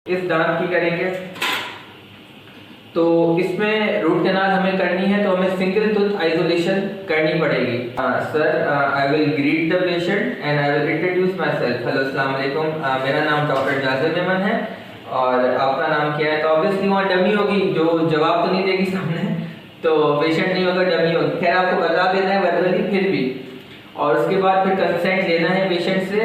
इस दांत की करेंगे। तो इसमें रूट कैनाल हमें करनी है तो हमें सिंगल टूथ आइसोलेशन करनी पड़ेगी। Sir, I will greet the patient and I will introduce my self. Hello, अस्सलाम वालेकुम। मेरा नाम डॉक्टर जाज़िर मेमन है और आपका नाम क्या है? तो ऑब्वियसली वहाँ डमी होगी जो जवाब तो नहीं देगी सामने, तो पेशेंट नहीं होगा, डमी होगी। खैर, आपको बता देना है वर्बली फिर भी। और उसके बाद फिर कंसेंट लेना है पेशेंट से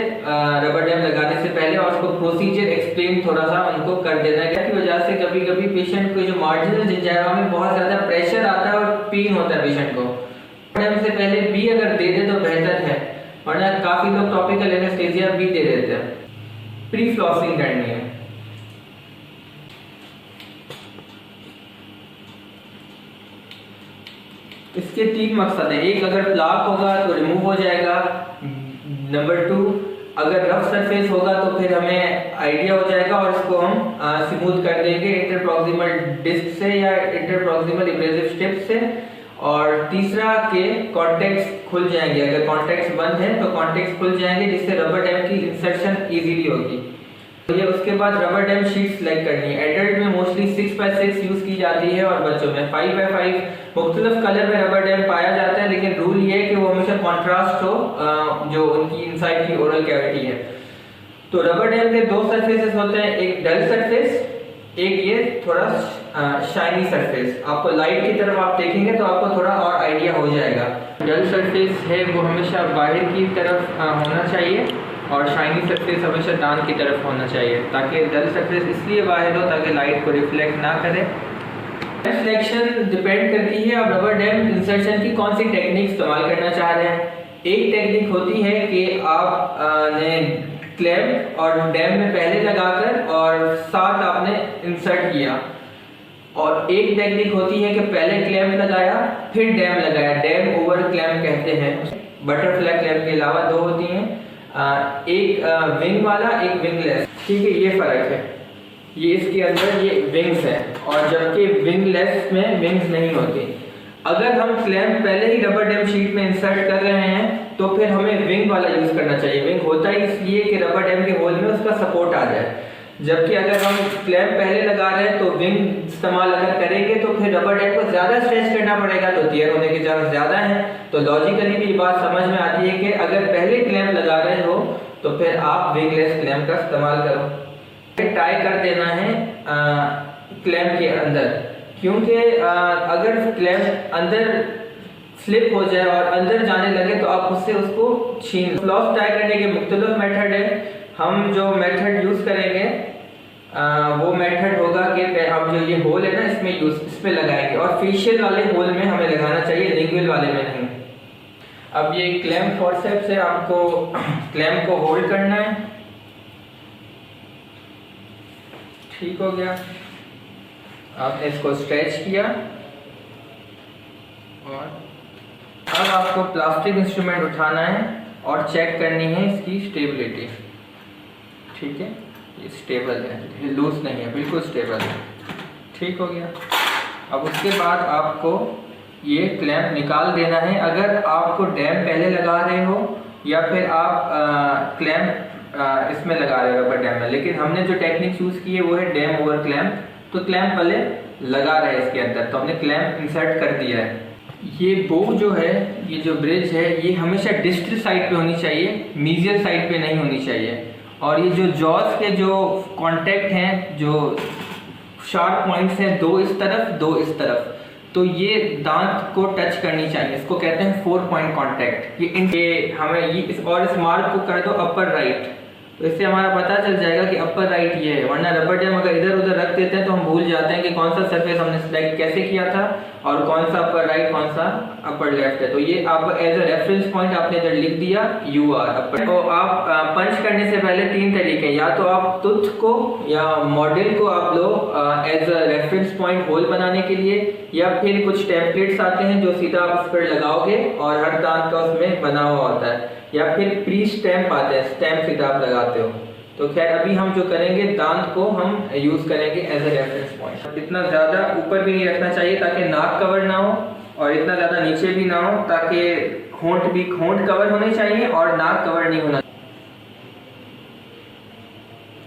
रबर डैम लगाने से पहले, और उसको प्रोसीजर एक्सप्लेन थोड़ा सा उनको कर देना है। की वजह से कभी कभी पेशेंट को जो मार्जिनल जिंजाइवा में बहुत ज़्यादा प्रेशर आता है और पेन होता है पेशेंट को। डैम से पहले भी अगर दे दे तो बेहतर है, वरना काफ़ी लोग टॉपिकल एनेस्थेसिया भी दे देते हैं। प्री फ्लॉसिंग करनी है। इसके 3 मकसद हैं। एक, अगर प्लाक होगा तो रिमूव हो जाएगा। नंबर 2, अगर रफ सरफेस होगा तो फिर हमें आइडिया हो जाएगा और इसको हम स्मूथ कर देंगे इंटरप्रॉक्सिमल डिस्क से या इंटरप्रॉक्सिमल एब्रेसिव स्ट्रिप से। और तीसरा के कॉन्टेक्ट्स खुल जाएंगे। अगर कॉन्टेक्ट्स बंद है तो कॉन्टेक्ट्स खुल जाएंगे, जिससे रबर डैम की इंसर्शन इजीली होगी। तो ये उसके बाद रबर डैम शीट सिलेक्ट करनी है। एडल्ट में मोस्टली 6x6 यूज की जाती है और बच्चों में 5x5। मुख्तलिफ कलर में रबर डैम पाया जाता है, लेकिन रूल ये है कि वो हमेशा कॉन्ट्रास्ट हो जो उनकी इनसाइड की ओरल कैविटी है। तो रबर डैम के 2 सरफेसेस होते हैं, एक डल सरफेस, एक ये थोड़ा शाइनी सरफेस। आपको लाइट की तरफ आप देखेंगे तो आपको थोड़ा और आइडिया हो जाएगा। डल सरफेस है वो हमेशा बाहर की तरफ होना चाहिए और शाइनी सरफेस हमेशा दांत की तरफ होना चाहिए, ताकि डल सरफेस इसलिए बाहर हो ताकि लाइट को रिफ्लेक्ट ना करे। सिलेक्शन डिपेंड करती है आप रबर डैम इंसर्शन की कौन सी टेक्निक इस्तेमाल करना चाह रहे हैं। एक टेक्निक होती है कि आप ने क्लैंप और डैम में पहले लगाकर और साथ आपने इंसर्ट किया, और एक टेक्निक होती है कि पहले क्लैंप लगाया फिर डैम लगाया, डैम ओवर क्लैंप कहते हैं। बटरफ्लाई क्लैंप के अलावा 2 होती हैं, एक विंग वाला, एक विंगलेस। ठीक है, ये फर्क है। ये इसके अंदर ये विंग्स है और जबकि विंगलेस में विंग्स नहीं होती। अगर हम क्लैंप पहले ही रबर डैम शीट में इंसर्ट कर रहे हैं तो फिर हमें विंग वाला यूज करना चाहिए। विंग होता ही इसलिए कि रबर डैम के होल में उसका सपोर्ट आ जाए, जबकि अगर हम क्लैंप पहले लगा रहे हैं तो विंग इस्तेमाल अगर करेंगे तो फिर रबर डैम को ज़्यादा स्ट्रेच करना पड़ेगा, तो टियर होने के चांस ज़्यादा हैं। तो लॉजिकली भी ये बात समझ में आती है कि अगर पहले क्लैंप लगा रहे हो तो फिर आप विंगलेस क्लैंप का इस्तेमाल करो। टाई कर देना है क्लैंप के अंदर, क्योंकि अगर क्लैंप अंदर स्लिप हो जाए और अंदर जाने लगे तो आप उससे उसको छीन। फ्लॉस टाई करने के मुख्तलिफ मेथड है। हम जो मेथड यूज करेंगे वो मेथड होगा कि अब जो ये होल है ना इस पे लगाएंगे, और फेशियल वाले होल में हमें लगाना चाहिए, लिंगुअल वाले में नहीं। अब ये क्लैंप फॉरसेप्स से आपको क्लैंप को होल्ड करना है। ठीक हो गया, आपने इसको स्ट्रेच किया और अब आपको प्लास्टिक इंस्ट्रूमेंट उठाना है और चेक करनी है इसकी स्टेबिलिटी। ठीक है, ये स्टेबल है, ये लूज नहीं है, बिल्कुल स्टेबल है। ठीक हो गया। अब उसके बाद आपको ये क्लैंप निकाल देना है। अगर आपको डैम पहले लगा रहे हो या फिर आप क्लैंप इसमें लगा रहे हो रबर डैम में, लेकिन हमने जो टेक्निक यूज की है वो है डैम ओवर क्लैंप। तो क्लैंप पहले लगा रहे हैं इसके अंदर, तो हमने क्लैंप इंसर्ट कर दिया है। ये बो जो है, ये जो ब्रिज है, ये हमेशा डिस्टल साइड पे होनी चाहिए, मीजियल साइड पे नहीं होनी चाहिए। और ये जो जॉस के जो कॉन्टैक्ट हैं, जो शार्प पॉइंट्स हैं, 2 इस तरफ 2 इस तरफ, तो ये दांत को टच करनी चाहिए। इसको कहते हैं 4 पॉइंट कॉन्टैक्ट। ये हमें ये इस मार्क को कर दो अपर राइट, तो इससे हमारा पता चल जाएगा कि अपर राइट ये है। वरना रबर डैम अगर इधर उधर रख देते हैं तो हम भूल जाते हैं कि कौन सा सरफेस हमने सिलेक्ट कैसे किया था और कौन सा अपर राइट कौन सा अपर लेफ्ट है। तो ये आप एज अ रेफरेंस पॉइंट आपने इधर लिख दिया UR अपर। तो आप पंच करने से पहले 3 तरीके, या तो आप टूथ को या मॉडल को आप लो as a reference point hole बनाने के लिए, या फिर कुछ टेम्पलेट्स आते हैं जो सीधा आप उस पर लगाओगे और हर दांत का उसमें बना हुआ होता है, या फिर प्री स्टैम्प आते हैं, स्टैम्प सीधा आप लगाते हो। तो खैर अभी हम जो करेंगे दांत को हम यूज करेंगे एज अ रेफरेंस पॉइंट। इतना ज़्यादा ऊपर भी नहीं रखना चाहिए ताकि नाक कवर ना हो, और इतना ज़्यादा नीचे भी ना हो ताकि होंठ कवर होने चाहिए और नाक कवर नहीं होना।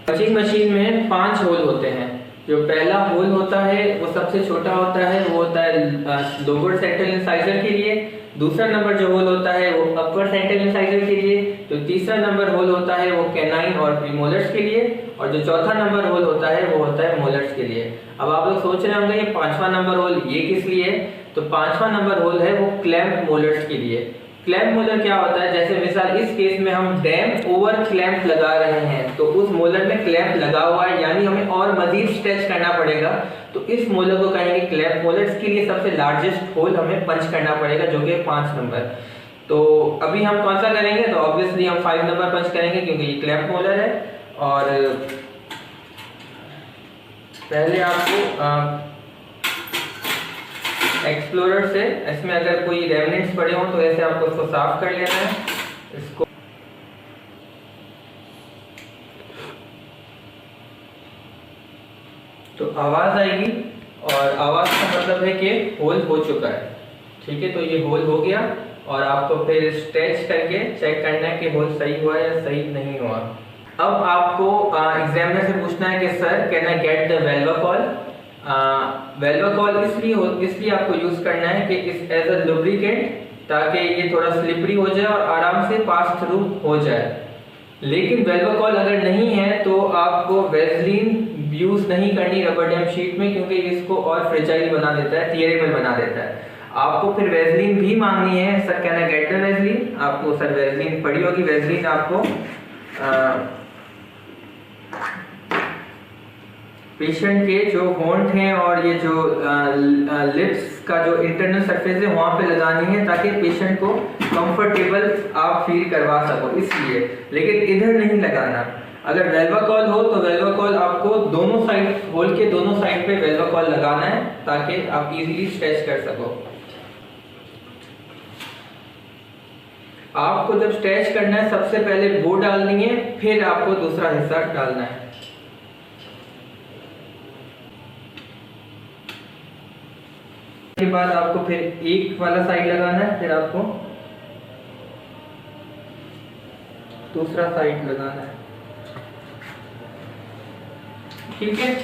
पंचिंग मशीन में 5 होल होते हैं। जो पहला होल होता है वो सबसे छोटा होता है, वो होता है लोअर सेंट्रल इंसाइजर के लिए। दूसरा नंबर जो होल होता है वो अपर सेंट्रल इंसाइजर के लिए। तो तीसरा नंबर होल होता है वो कैनाइन और प्रीमोलर्स के लिए, और जो चौथा नंबर होल होता है वो होता है मोलर्स के लिए। अब आप लोग सोच रहे होंगे ये 5वां नंबर होल ये किस लिए है? तो 5वां नंबर होल है वो क्लैंप मोलर्स के लिए। क्लैंप मोलर क्या होता है? जैसे मिसाल इस केस में हम डैम ओवर क्लैंप लगा रहे हैं, तो उस मोलर में क्लैंप लगा हुआ है, यानी हमें और मजीद स्ट्रेच करना पड़ेगा, तो इस मोलर को कहेंगे क्लैंप मोलर। इसके लिए सबसे लार्जेस्ट होल हमें पंच करना पड़ेगा, जो कि 5 नंबर। तो अभी हम कौन सा करेंगे? तो ऑब्वियसली हम 5 नंबर पंच करेंगे, क्योंकि ये क्लैंप मोलर है। और पहले आपको एक्सप्लोरर से इसमें अगर कोई रेमनेंट्स पड़े हों तो ऐसे आपको इसको साफ कर लेना है। इसको तो आवाज आएगी, और आवाज का मतलब है कि होल हो चुका है। ठीक है, तो ये होल हो गया, और आपको फिर स्ट्रेच करके चेक करना है कि होल सही हुआ या सही नहीं हुआ। अब आपको एग्जामिनर से पूछना है कि sir can I get the वेल्वाकॉल। वेल्वाकॉल इसलिए आपको यूज करना है कि इस एज अ लुब्रिकेंट, ताकि ये थोड़ा स्लिपरी हो जाए और आराम से पास थ्रू हो जाए। लेकिन वेल्वाकॉल अगर नहीं है तो आपको वेजलीन यूज नहीं करनी रबर डैम शीट में, क्योंकि इसको और फ्रेजाइल बना देता है, थियरेबल बना देता है। आपको फिर वेजलीन भी मांगनी है। Sir can I get the vaseline. आपको सर वेजलीन पड़ी होगी, वेजलीन आपको पेशेंट के जो होंठ हैं और ये जो लिप्स का जो इंटरनल सरफेस है वहां पे लगानी है, ताकि पेशेंट को कंफर्टेबल आप फील करवा सको, इसलिए। लेकिन इधर नहीं लगाना। अगर वेल्वाकॉल हो तो वेल्वाकॉल आपको दोनों साइड, होल के दोनों साइड पे वेल्वाकॉल लगाना है, ताकि आप इजीली स्ट्रेच कर सको। आपको जब स्ट्रेच करना है सबसे पहले वो डालनी है, फिर आपको दूसरा हिस्सा डालना है। के बाद आपको फिर एक वाला साइड लगाना है, फिर आपको दूसरा साइड लगाना है। ठीक है,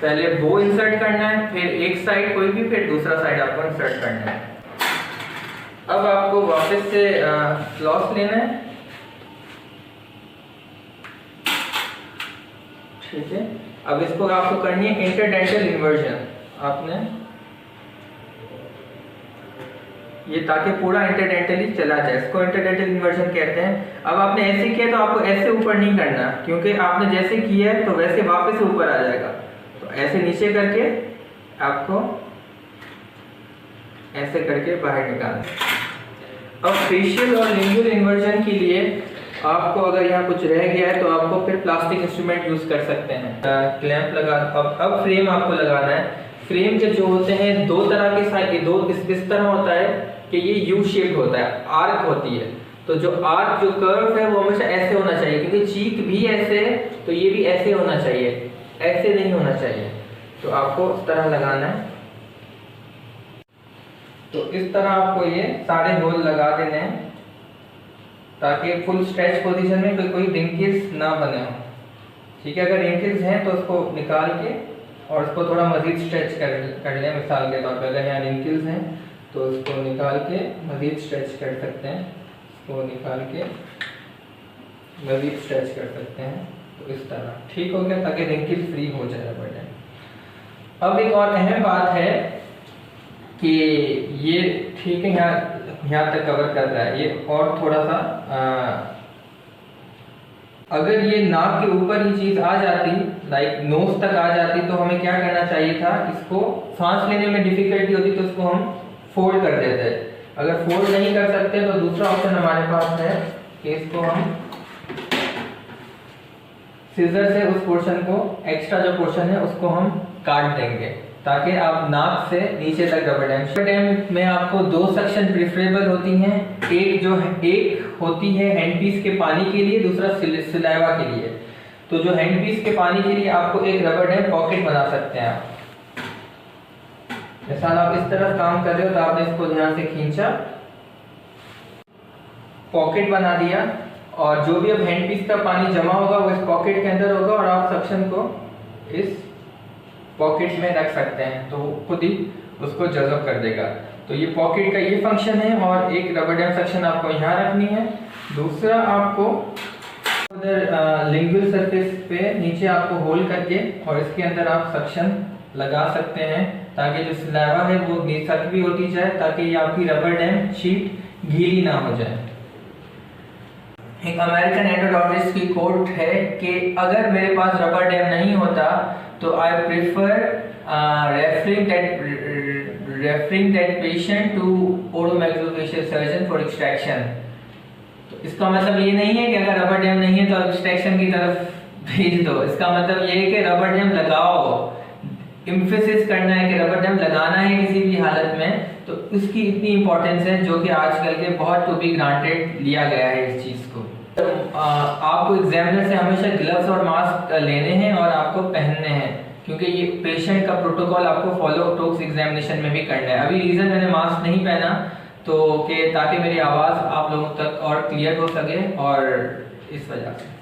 पहले वो इंसर्ट करना है, फिर एक साइड कोई भी, फिर दूसरा साइड आपको इंसर्ट करना है। अब आपको वापस से फ्लॉस लेना है। ठीक है, अब इसको आपको करनी है इंटरडेंटल इन्वर्जन। आपने ये ताकि पूरा इंटरडेंटली चला जाए, इसको इंटरडेंटल इन्वर्जन कहते हैं। अब आपने ऐसे किया तो आपको ऐसे ऊपर नहीं करना, क्योंकि आपने जैसे किया है तो वैसे वापस ऊपर आ जाएगा। तो ऐसे नीचे करके आपको ऐसे करके बाहर निकालना। अब फेशियल और लिंगुअल इन्वर्जन के लिए आपको अगर यहाँ कुछ रह गया है तो आपको फिर प्लास्टिक इंस्ट्रूमेंट यूज कर सकते हैं। क्लैंप लगा, अब फ्रेम आपको लगाना है। फ्रेम के जो होते हैं दो तरह के साइड, दो इस तरह होता है कि ये यू शेप्ड होता है, आर्क होती है। तो जो आर्क जो कर्व है वो हमेशा ऐसे होना चाहिए, क्योंकि चीक भी ऐसे है तो ये भी ऐसे होना चाहिए, ऐसे नहीं होना चाहिए। तो आपको इस तरह लगाना है। तो इस तरह आपको ये सारे होल लगा देने हैं, ताकि फुल स्ट्रेच पोजीशन में कोई रिंकल्स ना बने हो। ठीक है, अगर रिंकल्स हैं तो उसको निकाल के और उसको थोड़ा मजीद स्ट्रेच कर लें। मिसाल के तौर पर अगर यहाँ रिंकल्स हैं तो उसको निकाल के मजीद स्ट्रेच कर सकते हैं, इसको निकाल के मजीद स्ट्रेच कर सकते हैं। तो इस तरह ठीक हो गया, ताकि रिंकल फ्री हो जाए बटन। अब एक और अहम बात है कि ये ठीक है, यहाँ तक कवर कर रहा है ये, और थोड़ा सा अगर ये नाक के ऊपर ही चीज आ जाती, लाइक नोज तक आ जाती, तो हमें क्या करना चाहिए था? इसको सांस लेने में डिफिकल्टी होती तो इसको हम फोल्ड कर देते। अगर फोल्ड नहीं कर सकते तो दूसरा ऑप्शन हमारे पास है कि इसको हम सीजर से उस पोर्शन को, एक्स्ट्रा जो पोर्शन है उसको हम काट देंगे, ताकि आप नाक से नीचे तक रबर डैम में आपको दो सेक्शन प्रेफरेबल होती हैं। एक होती है हैंडपीस के पानी के लिए, दूसरा सिलाइवा के लिए। तो जो हैंडपीस के पानी के लिए आपको एक रबर डैम पॉकेट बना सकते हैं आप। मिसाल आप इस तरफ काम कर रहे हो तो आपने इसको ध्यान से खींचा, पॉकेट बना दिया, और जो भी अब हैंड पीस का पानी जमा होगा वो इस पॉकेट के अंदर होगा और आप सक्शन को इस पॉकेट में रख सकते हैं, तो वो खुद ही उसको जज़ब कर देगा। तो ये पॉकेट का ये फंक्शन है। और एक रबर डैम सक्शन आपको यहाँ रखनी है। दूसरा आपको उधर लिंगुअल सरफेस पे नीचे आपको होल करके और इसके अंदर आप सक्शन लगा सकते हैं ताकि जो सलाइवा है वो निसक भी होती जाए, ताकि ये आपकी रबर डैम शीट गीली ना हो जाए। एक अमेरिकन एंडोडोंटिस्ट की कोट है कि अगर मेरे पास रबर डैम नहीं होता तो I prefer referring that patient to oromaxillofacial surgeon for extraction. तो इसका मतलब ये नहीं है कि अगर रबर डैम नहीं है तो आप एक्सट्रैक्शन की तरफ भेज दो। इसका मतलब ये है कि रबर डैम लगाओ, एम्फेसिस करना है कि रबर डैम लगाना है किसी भी हालत में। तो इसकी इतनी इंपॉर्टेंस है जो कि आजकल के बहुत टू बी ग्रांटेड लिया गया है इस चीज़ को। आपको एग्जामिनर से हमेशा ग्लव्स और मास्क लेने हैं और आपको पहनने हैं, क्योंकि ये पेशेंट का प्रोटोकॉल आपको फॉलो टॉक्स एग्जामिनेशन में भी करना है। अभी रीज़न मैंने मास्क नहीं पहना तो कि ताकि मेरी आवाज़ आप लोगों तक और क्लियर हो सके, और इस वजह से